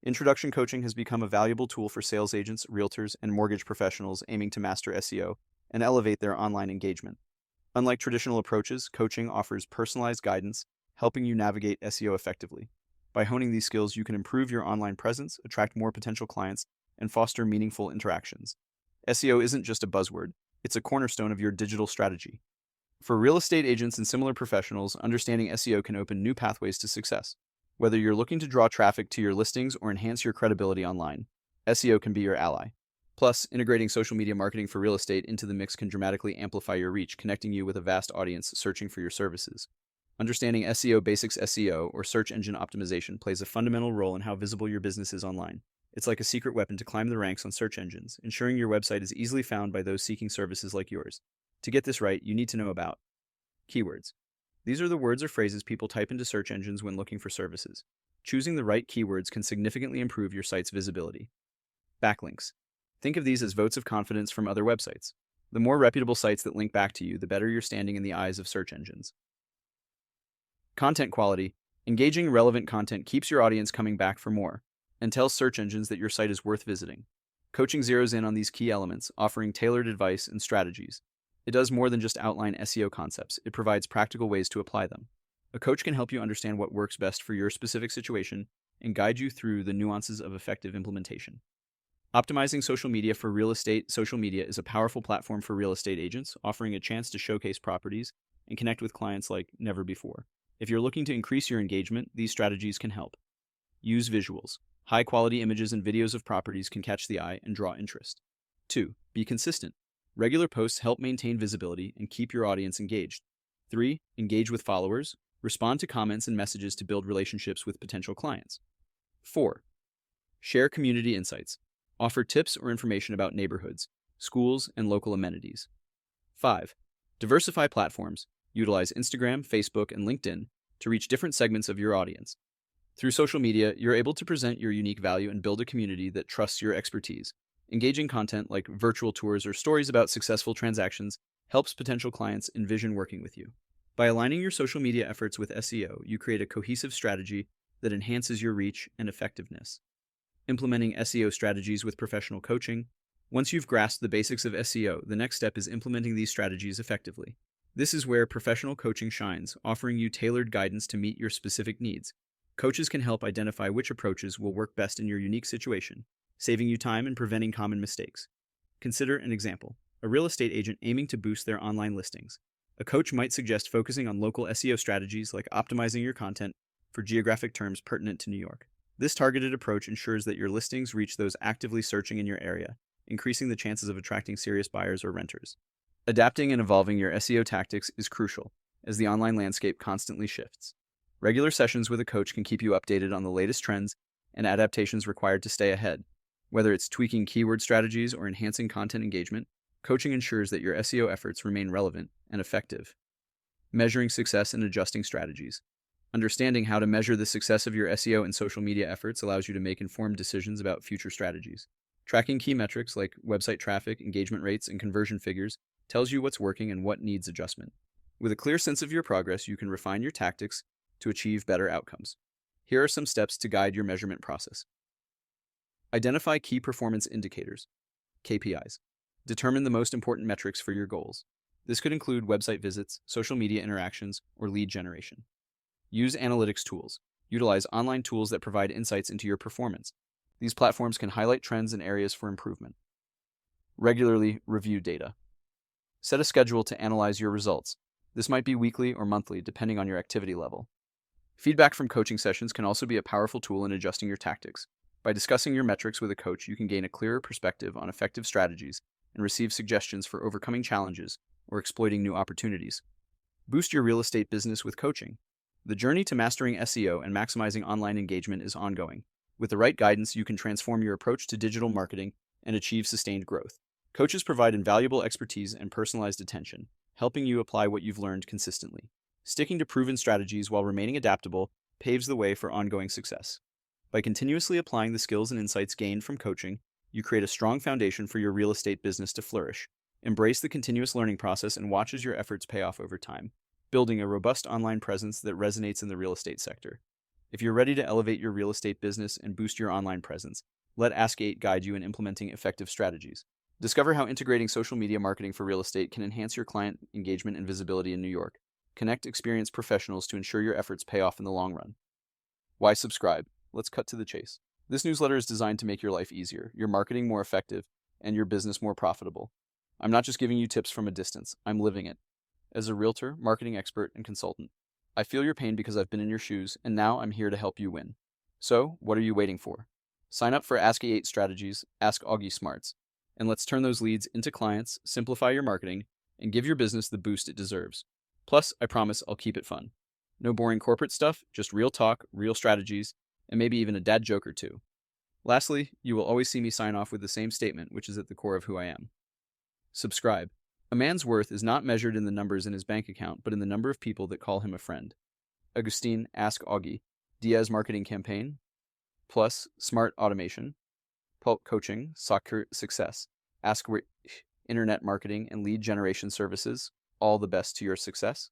Introduction coaching has become a valuable tool for sales agents, realtors, and mortgage professionals aiming to master SEO and elevate their online engagement. Unlike traditional approaches, coaching offers personalized guidance, helping you navigate SEO effectively. By honing these skills, you can improve your online presence, attract more potential clients, and foster meaningful interactions. SEO isn't just a buzzword, it's a cornerstone of your digital strategy. For real estate agents and similar professionals, understanding SEO can open new pathways to success. Whether you're looking to draw traffic to your listings or enhance your credibility online, SEO can be your ally. Plus, integrating social media marketing for real estate into the mix can dramatically amplify your reach, connecting you with a vast audience searching for your services. Understanding SEO basics, SEO, or search engine optimization, plays a fundamental role in how visible your business is online. It's like a secret weapon to climb the ranks on search engines, ensuring your website is easily found by those seeking services like yours. To get this right, you need to know about keywords. These are the words or phrases people type into search engines when looking for services. Choosing the right keywords can significantly improve your site's visibility. Backlinks. Think of these as votes of confidence from other websites. The more reputable sites that link back to you, the better your standing in the eyes of search engines. Content quality. Engaging, relevant content keeps your audience coming back for more and tells search engines that your site is worth visiting. Coaching zeroes in on these key elements, offering tailored advice and strategies. It does more than just outline SEO concepts, it provides practical ways to apply them. A coach can help you understand what works best for your specific situation and guide you through the nuances of effective implementation. Optimizing social media for real estate. Social media is a powerful platform for real estate agents, offering a chance to showcase properties and connect with clients like never before. If you're looking to increase your engagement, these strategies can help. Use visuals. High-quality images and videos of properties can catch the eye and draw interest. 2. Be consistent. Regular posts help maintain visibility and keep your audience engaged. 3. Engage with followers. Respond to comments and messages to build relationships with potential clients. 4. Share community insights. Offer tips or information about neighborhoods, schools, and local amenities. 5. Diversify platforms. Utilize Instagram, Facebook, and LinkedIn to reach different segments of your audience. Through social media, you're able to present your unique value and build a community that trusts your expertise. Engaging content like virtual tours or stories about successful transactions helps potential clients envision working with you. By aligning your social media efforts with SEO, you create a cohesive strategy that enhances your reach and effectiveness. Implementing SEO strategies with professional coaching. Once you've grasped the basics of SEO, the next step is implementing these strategies effectively. This is where professional coaching shines, offering you tailored guidance to meet your specific needs. Coaches can help identify which approaches will work best in your unique situation, saving you time and preventing common mistakes. Consider an example: a real estate agent aiming to boost their online listings. A coach might suggest focusing on local SEO strategies like optimizing your content for geographic terms pertinent to New York. This targeted approach ensures that your listings reach those actively searching in your area, increasing the chances of attracting serious buyers or renters. Adapting and evolving your SEO tactics is crucial, as the online landscape constantly shifts. Regular sessions with a coach can keep you updated on the latest trends and adaptations required to stay ahead. Whether it's tweaking keyword strategies or enhancing content engagement, coaching ensures that your SEO efforts remain relevant and effective. Measuring success and adjusting strategies. Understanding how to measure the success of your SEO and social media efforts allows you to make informed decisions about future strategies. Tracking key metrics like website traffic, engagement rates, and conversion figures tells you what's working and what needs adjustment. With a clear sense of your progress, you can refine your tactics to achieve better outcomes. Here are some steps to guide your measurement process. Identify key performance indicators, KPIs. Determine the most important metrics for your goals. This could include website visits, social media interactions, or lead generation. Use analytics tools. Utilize online tools that provide insights into your performance. These platforms can highlight trends and areas for improvement. Regularly review data. Set a schedule to analyze your results. This might be weekly or monthly, depending on your activity level. Feedback from coaching sessions can also be a powerful tool in adjusting your tactics. By discussing your metrics with a coach, you can gain a clearer perspective on effective strategies and receive suggestions for overcoming challenges or exploiting new opportunities. Boost your real estate business with coaching. The journey to mastering SEO and maximizing online engagement is ongoing. With the right guidance, you can transform your approach to digital marketing and achieve sustained growth. Coaches provide invaluable expertise and personalized attention, helping you apply what you've learned consistently. Sticking to proven strategies while remaining adaptable paves the way for ongoing success. By continuously applying the skills and insights gained from coaching, you create a strong foundation for your real estate business to flourish. Embrace the continuous learning process and watch as your efforts pay off over time, building a robust online presence that resonates in the real estate sector. If you're ready to elevate your real estate business and boost your online presence, let Ask 8 guide you in implementing effective strategies. Discover how integrating social media marketing for real estate can enhance your client engagement and visibility in New York. Connect experienced professionals to ensure your efforts pay off in the long run. Why subscribe? Let's cut to the chase. This newsletter is designed to make your life easier, your marketing more effective, and your business more profitable. I'm not just giving you tips from a distance, I'm living it. As a realtor, marketing expert, and consultant, I feel your pain because I've been in your shoes, and now I'm here to help you win. So, what are you waiting for? Sign up for Ask 8 Strategies, Ask Auggie Smarts, and let's turn those leads into clients, simplify your marketing, and give your business the boost it deserves. Plus, I promise I'll keep it fun. No boring corporate stuff, just real talk, real strategies, and maybe even a dad joke or two. Lastly, you will always see me sign off with the same statement, which is at the core of who I am. Subscribe. A man's worth is not measured in the numbers in his bank account, but in the number of people that call him a friend. Agustin, Ask Auggie, Diaz Marketing Campaign, plus Smart Automation, Pulp Coaching, Soccer Success, Ask Internet Marketing and Lead Generation Services, all the best to your success.